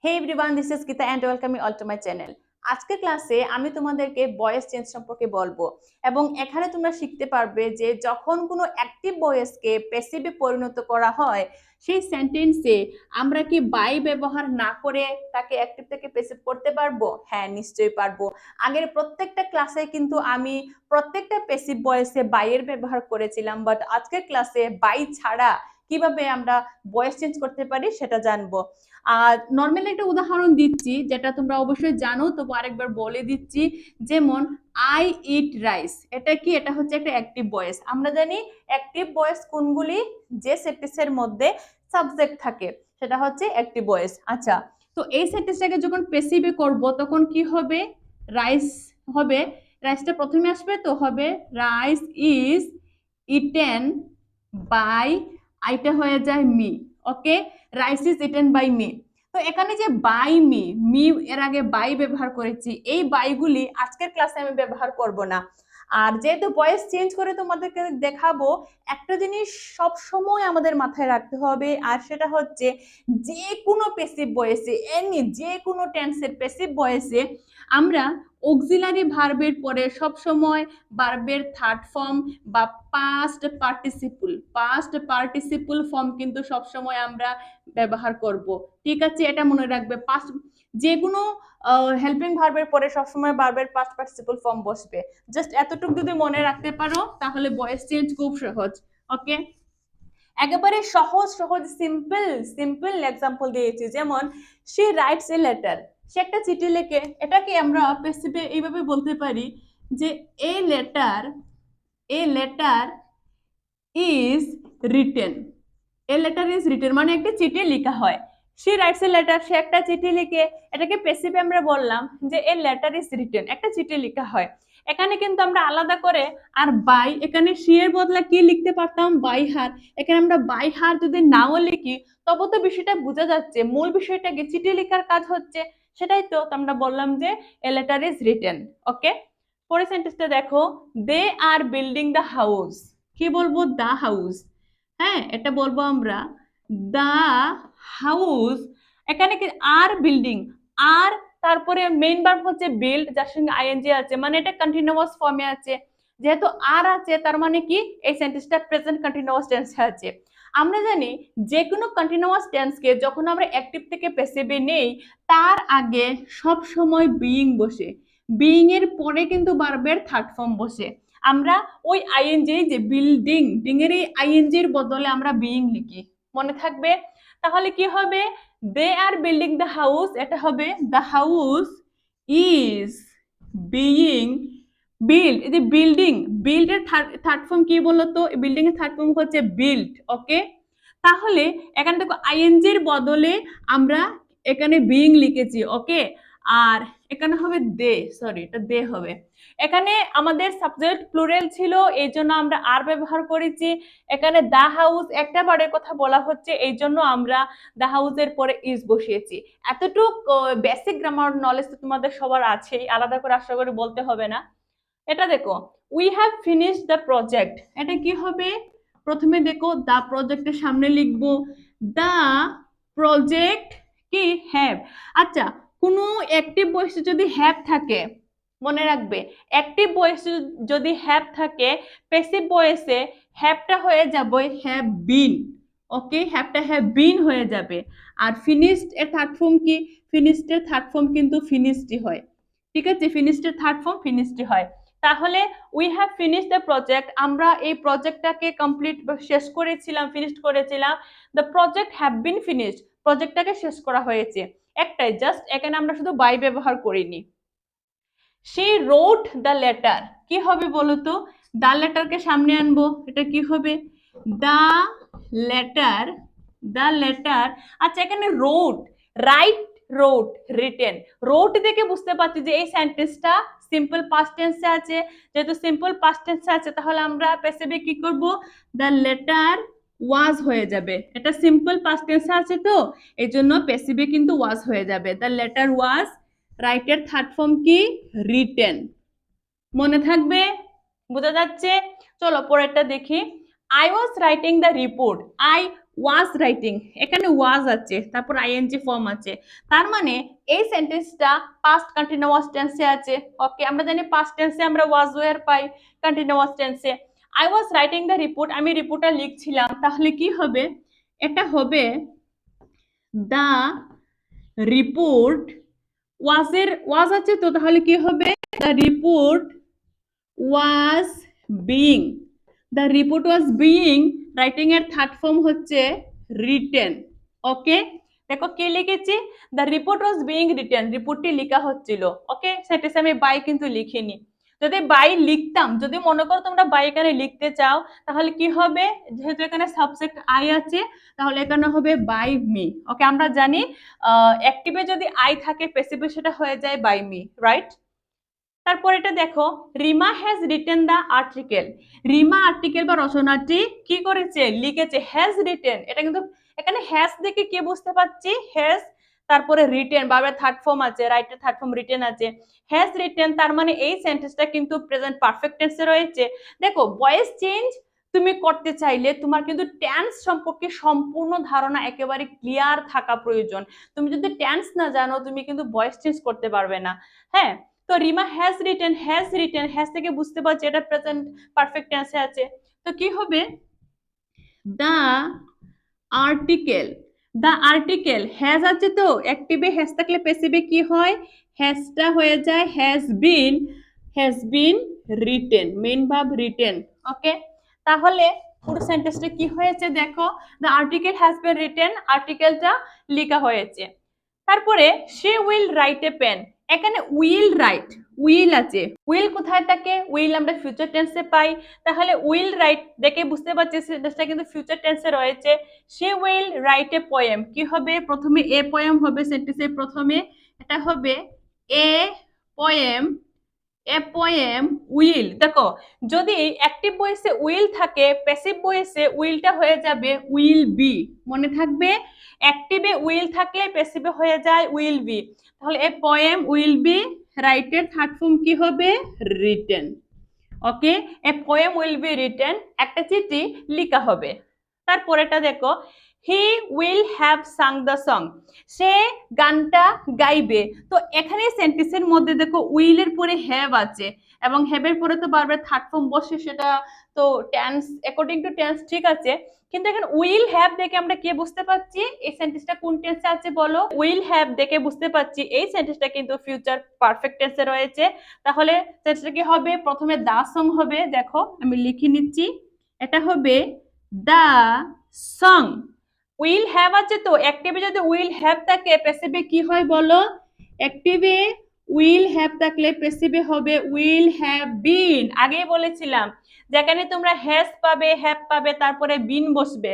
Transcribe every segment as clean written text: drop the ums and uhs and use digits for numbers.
Hey everyone, this is Gita and welcome you all to my channel. আজকের ক্লাসে আমি তোমাদেরকে ভয়েস চেঞ্জ সম্পর্কে বলবো এবং এখানে তোমরা শিখতে পারবে যে যখন কোনো অ্যাক্টিভ ভয়েসকে প্যাসিভে পরিণত করা হয় সেই সেন্টেন্সে আমরা কি বাই ব্যবহার না করে তাকে অ্যাক্টিভ থেকে প্যাসিভ করতে পারবো? হ্যাঁ, নিশ্চয়ই পারবো। আগের প্রত্যেকটা ক্লাসে কিন্তু আমি প্রত্যেকটা প্যাসিভ ভয়েসে বাইয়ের ব্যবহার করেছিলাম, বাট আজকের ক্লাসে বাই ছাড়া কিভাবে আমরা ভয়েস চেঞ্জ করতে পারি সেটা জানবো। নর্মালি একটা উদাহরণ দিচ্ছি যেটা তোমরা অবশ্যই জানো, তবু আরেকবার বলে দিচ্ছি। যেমন আই ইট রাইস, এটা কি? এটা হচ্ছে একটা অ্যাক্টিভ ভয়েস। আমরা জানি অ্যাক্টিভ ভয়েস কোনগুলি? যে সেন্টেন্সের মধ্যে সাবজেক্ট থাকে সেটা হচ্ছে অ্যাক্টিভ ভয়েস। আচ্ছা, তো এই সেন্টেন্সটাকে যখন প্যাসিভে করব তখন কি হবে? রাইস হবে, রাইসটা প্রথমে আসবে, তো হবে রাইস ইজ ইটেন বাই, আইটা হয়ে যায় me. Okay, rice is eaten by me. তো এখানে যে বাই মি, মি এর আগে বাই ব্যবহার করেছি, এই বাইগুলি আজকের ক্লাসে আমি ব্যবহার করব না। আর যেহেতু ভয়েস চেঞ্জ করে তোমাদেরকে দেখাবো, একটা জিনিস সব সময় আমাদের মাথায় রাখতে হবে, আর সেটা হচ্ছে যে কোনো প্যাসিভ ভয়েসে, যে কোনো টেন্সের প্যাসিভ ভয়েসে আমরা অক্সিলারি ভার্বের পরে সব সময় ভার্বের থার্ড ফর্ম বা পাস্ট পার্টিসিপল ফর্ম কিন্তু সব সময় আমরা ব্যবহার করব। ঠিক আছে, এটা মনে রাখবে। পাস্ট যে কোনো হেল্পিং ভার্বের পরে সবসময় ভার্বের পাস্ট পার্টিসিপল ফর্ম বসবে। জাস্ট এতটুকু যদি মনে রাখতে পারো তাহলে ভয়েস চেঞ্জ খুব সহজ। ওকে, একেবারে সহজ সহজ সিম্পল এক্সাম্পল দিয়েছি। যেমন শি রাইটস এ লেটার, সে একটা চিঠি লেখে। এটাকে আমরা প্যাসিভে এইভাবে বলতে পারি যে a letter is written. A letter is written মানে একটা চিঠি লেখা হয়। শি রাইটস এ লেটার, সে একটা চিঠি লিখে। এটাকে প্যাসিভে আমরা বললাম যে এ লেটার ইজ রিটেন, একটা চিঠি লেখা হয়। এখানে কিন্তু আমরা আলাদা করে আর বাই, এখানে শি এর বদলে কি লিখতে পারতাম? By her. এখানে আমরা বাই হার যদি নাও লিখি তবে তো বিষয়টা বোঝা যাচ্ছে, মূল বিষয়টা কি? চিঠি লেখার কাজ হচ্ছে, সেটাই তো আমরা বললাম যে এ লেটার ইজ রিটেন। ওকে, পরের সেন্টেন্সটা দেখো, দে আর বিল্ডিং দ্য হাউস। কি বলবো? The house. হ্যাঁ, এটা বলবো আমরা দা হাউস। এখানে কি আর বিল্ডিং, আর তারপরে মেইন ভার্ব হচ্ছে বিল্ড, যার সঙ্গে আইএনজি আছে, মানে এটা কন্টিনিউয়াস ফর্মে আছে। যেহেতু আর আছে তার মানে কি এই সেন্টেন্সটা প্রেজেন্ট কন্টিনিউয়াস টেন্সে আছে। আমরা জানি যে কোনো কন্টিনিউয়াস টেন্সকে যখন আমরা অ্যাক্টিভ থেকে প্যাসিভে নেই তার আগে সব সময় বিইং বসে, বিইং এর পরে কিন্তু ভার্বের থার্ড ফর্ম বসে। আমরা ওই আইএনজি, যে বিল্ডিং, ডিং এর এই আইএনজি এর বদলে আমরা বিইং লিখি, মনে থাকবে? তাহলে কি হবে? দে আর বিল্ডিং দ্য হাউস, এটা হবে the house is being build. এই যে বিল্ডিং, বিল্ড এর থার্ড ফর্ম কি বলতো? বিল্ডিং এর থার্ড ফর্ম হচ্ছে বিল্ড। ওকে, তাহলে এখানে দেখো আইএনজি এর বদলে আমরা এখানে বিইং লিখেছি। ওকে, আর এখানে হবে দে, সরি এটা দে হবে। এখানে আমাদের সাবজেক্ট প্লুরাল ছিল, এই জন্য আমরা আর ব্যবহার করেছি। এখানে দা হাউস একটা বারের কথা বলা হচ্ছে, এই জন্য আমরা দা হাউসের পরে ইজ বসিয়েছি। এতটুক বেসিক গ্রামার নলেজ তো তোমাদের সবার আছেই, আলাদা করে আশা করি বলতে হবে না। এটা দেখো, we have finished the project, এটা কি হবে? প্রথমে দেখো দা প্রজেক্টের সামনে লিখবো দা প্রজেক্ট কি হ্যাভ। আচ্ছা, কোনো অ্যাক্টিভ ভয়েসে যদি হ্যাভ থাকে, মনে রাখবে অ্যাক্টিভ ভয়েসে যদি হ্যাভ থাকে, প্যাসিভ ভয়েসে হ্যাভটা হয়ে যাবে have been. Okay, হ্যাভটা have been হয়ে যাবে। আর ফিনিশড এর থার্ড ফর্ম কি? ফিনিশড এর থার্ড ফর্ম কিন্তু ফিনিশডই হয়। ঠিক আছে, ফিনিশড এর থার্ড ফর্ম ফিনিশডই হয়। তাহলে we have finish the project, আমরা এই প্রজেক্টটাকে কমপ্লিট শেষ করেছিলাম, ফিনিশ করেছিলাম। The project have been finished, প্রজেক্টটাকে শেষ করা হয়েছে। একটাই, জাস্ট এখানে আমরা শুধু বাই ব্যবহার করিনি। সে রোট দ্য লেটার, কি হবে বলো তো? দ্য লেটারকে সামনে আনবো, এটা কি হবে? দ্য লেটার, আচ্ছা এখানে রোট, রাইট, রোট, রিটেন। রোট দেখে বুঝতে পারছি যে এই সেন্টেন্সটা সিম্পল পাস্ট টেন্সে আছে। যেহেতু সিম্পল পাস্ট টেন্সে আছে তাহলে আমরা প্যাসিভে কি করব? দ্য লেটার ওয়াজ হয়ে যাবে। এটা সিম্পল পাস্ট টেন্সে আছে, তো এই জন্য প্যাসিভে কিন্তু ওয়াজ হয়ে যাবে। দ্য লেটার ওয়াজ, রাইটের থার্ড ফর্ম কি? রিটেন। মনে থাকবে? বোঝা যাচ্ছে? চলো পরেরটা দেখি। I was writing the report, I was writing, এখানে ওয়াজ আছে, তারপর আইএনজি ফর্ম আছে, তার মানে এই সেন্টেন্সটা পাস্ট কন্টিনিউয়াস টেন্সে আছে। ওকে, আমরা জানি পাস্ট টেন্সে আমরা ওয়াজ ওয়্যার পাই, কন্টিনিউয়াস টেন্সে I was writing the report, আমি রিপোর্টটা লিখছিলাম, তাহলে কি হবে, এটা হবে দ্য রিপোর্ট ওয়াজের ওয়াজ আছে, তো তাহলে কি হবে, the report was being, the report was being, writing এর থার্ড ফর্ম হচ্ছে রিটেন। ওকে, দেখো কি লিখেছি, the report was being written, রিপোর্টটি লেখা হচ্ছিল। ওকে, সেটা আমি বাই কিন্তু লিখিনি, যদি বাই লিখতাম, যদি মনে করো তোমরা বাই এখানে লিখতে চাও, তাহলে কি হবে, যেহেতু এখানে সাবজেক্ট আই আছে, তাহলে এখানে হবে বাই মি। ওকে, আমরা জানি অ্যাক্টিভে যদি আই থাকে, প্যাসিভে সেটা হয়ে যায় বাই মি, রাইট। তারপর এটা দেখো, Rima has written the article, Rima article বা রচনাটি কি করেছে, লিখেছে, হ্যাজ রিটেন, এটা কিন্তু এখানে হ্যাজ দেখে কি বুঝতে পারছি, হ্যাজ, তারপরে রিটেন, ভার্বের থার্ড ফর্ম আছে, রাইটের থার্ড ফর্ম রিটেন আছে, হ্যাজ রিটেন, তার মানে এই সেন্টেন্সটা কিন্তু প্রেজেন্ট পারফেক্ট টেন্সে রয়েছে। দেখো, ভয়েস চেঞ্জ তুমি করতে চাইলে তোমার কিন্তু টেন্স সম্পর্কে সম্পূর্ণ ধারণা একেবারে ক্লিয়ার থাকা প্রয়োজন। তুমি যদি টেন্স না জানো, তুমি কিন্তু ভয়েস চেঞ্জ করতে পারবে না। হ্যাঁ, তো রিমা হ্যাজ রিটেন, হ্যাজ থেকে বুঝতে পারছি এটা প্রেজেন্ট পারফেক্ট টেন্সে আছে, তো কি হবে, দা আর্টিকেল, দা আর্টিকেল হ্যাজ আছে, তো অ্যাক্টিভে হ্যাজ থাকলে প্যাসিভে কি হয়, হ্যাজটা হয়ে যায় has been written, main verb written. Okay, তাহলে পুরো সেন্টেন্সটা কি হয়েছে দেখো, the article has been written, আর্টিকেলটা লেখা হয়েছে। তারপরে সে উইল রাইট এ পেন, এখানে উইল রাইট, উইল আছে, উইল কোথায় থাকে, উইল আমরা ফিউচার টেন্সে পাই, তাহলে উইল রাইট দেখে বুঝতে পারছি সেন্টেন্সটা কিন্তু ফিউচার টেন্সে রয়েছে। সে উইল রাইট এ পোয়েম, কি হবে, প্রথমে এ পোয়েম হবে সেন্টেন্সের প্রথমে, এটা হবে a poem, A poem will. দেখো, যদি অ্যাক্টিভ ভয়েসে উইল থাকে, প্যাসিভ ভয়েসে উইলটা হয়ে যাবে উইল বি, মনে থাকবে, অ্যাক্টিভে উইল থাকলে প্যাসিভে হয়ে যায় উইল বি, তাহলে এ পোয়েম উইল বি রাইটের থার্ড ফর্ম কি হবে, written. Okay, a poem will be written, একটা চিঠি লেখা হবে। তারপরেটা দেখো, he will have sung the song, সে গানটা গাইবে, তো এখানে সেন্টেন্সের মধ্যে দেখো উইলের পরে হ্যাভ আছে, এবং হ্যাভের পরে তো বারবার থার্ড ফর্ম বসে, সেটা তো টেন্স অ্যাকর্ডিং টু টেন্স ঠিক আছে, কিন্তু এখানে উইল হ্যাভ দেখে আমরা কি বুঝতে পারছি, এই সেন্টেন্সটা কোন টেন্সে আছে বলো, উইল হ্যাভ দেখে বুঝতে পারছি এই সেন্টেন্সটা কিন্তু ফিউচার পারফেক্ট টেন্সে রয়েছে। তাহলে সেন্টেন্সটা কি হবে, প্রথমে দা সং হবে, দেখো আমি লিখে নিচ্ছি, এটা হবে দা সং, উইল হ্যাভ আছে, তো অ্যাক্টিভে যদি উইল হ্যাভ থাকে প্যাসিভে কি হয় বলো, অ্যাক্টিভে উইল হ্যাভ থাকলে প্যাসিভে হবে উইল হ্যাভ বিন, আগেই বলেছিলাম যেখানে তোমরা হ্যাজ পাবে, হ্যাভ পাবে, তারপরে বিন বসবে,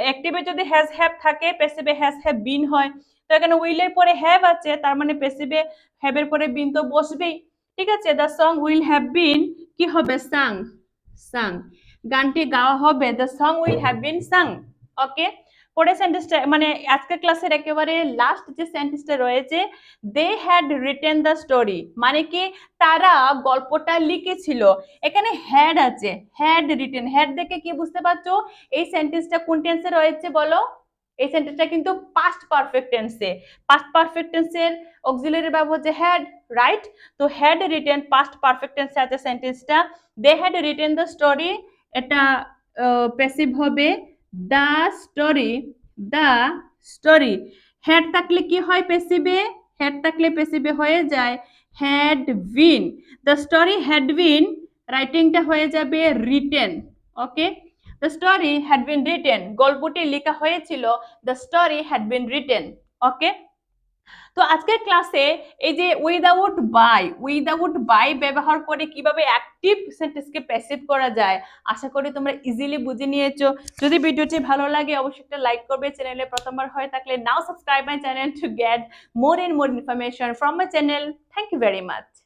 অ্যাক্টিভে যদি হ্যাজ হ্যাভ থাকে প্যাসিভে হ্যাজ হ্যাভ বিন হয়, তো এখানে উইলের পরে হ্যাভ আছে, তার মানে প্যাসিভে হ্যাভের পরে বিন তো বসবেই, ঠিক আছে, the song will have been কি হবে, সাং, সাং, গানটি গাওয়া হবে, the song will have been sung. Okay, পরের সেন্টেন্সটা মানে আজকের ক্লাসের একেবারে লাস্ট যে সেন্টেন্সটা রয়েছে, they had written the story, মানে কি তারা গল্পটা লিখেছিল, এখানে হ্যাড আছে, হ্যাড রিটেন, হ্যাড দেখে কি বুঝতে পারছো এই সেন্টেন্সটা কোন টেন্সে রয়েছে বলো, এই সেন্টেন্সটা কিন্তু পাস্ট পারফেক্ট টেন্সে, পাস্ট পারফেক্ট টেন্সের অক্সিলারি ভার্ব হচ্ছে হ্যাড, রাইট, তো হ্যাড রিটেন পাস্ট পারফেক্ট টেন্সে আছে সেন্টেন্সটা, they had written the story, এটা প্যাসিভ হবে the story, the story, had থাকলে কি হয় প্যাসিভে, হ্যাড থাকলে প্যাসিভে হয়ে যায় had been, the story had been, রাইটিংটা হয়ে যাবে written. Okay, the story had been written, গল্পটি লেখা হয়েছিল, the story had been written. ওকে, তো আজকের ক্লাসে এই যে উইদাউট বাই ব্যবহার করে কিভাবে অ্যাক্টিভ সেন্টেন্সকে প্যাসিভ করা যায়, আশা করি তোমরা ইজিলি বুঝে নিয়েছো। যদি ভিডিওটি ভালো লাগে অবশ্যই একটা লাইক করবে, চ্যানেলে প্রথমবার হয়ে থাকলে now subscribe my channel to get more and more information from my channel. Thank you very much.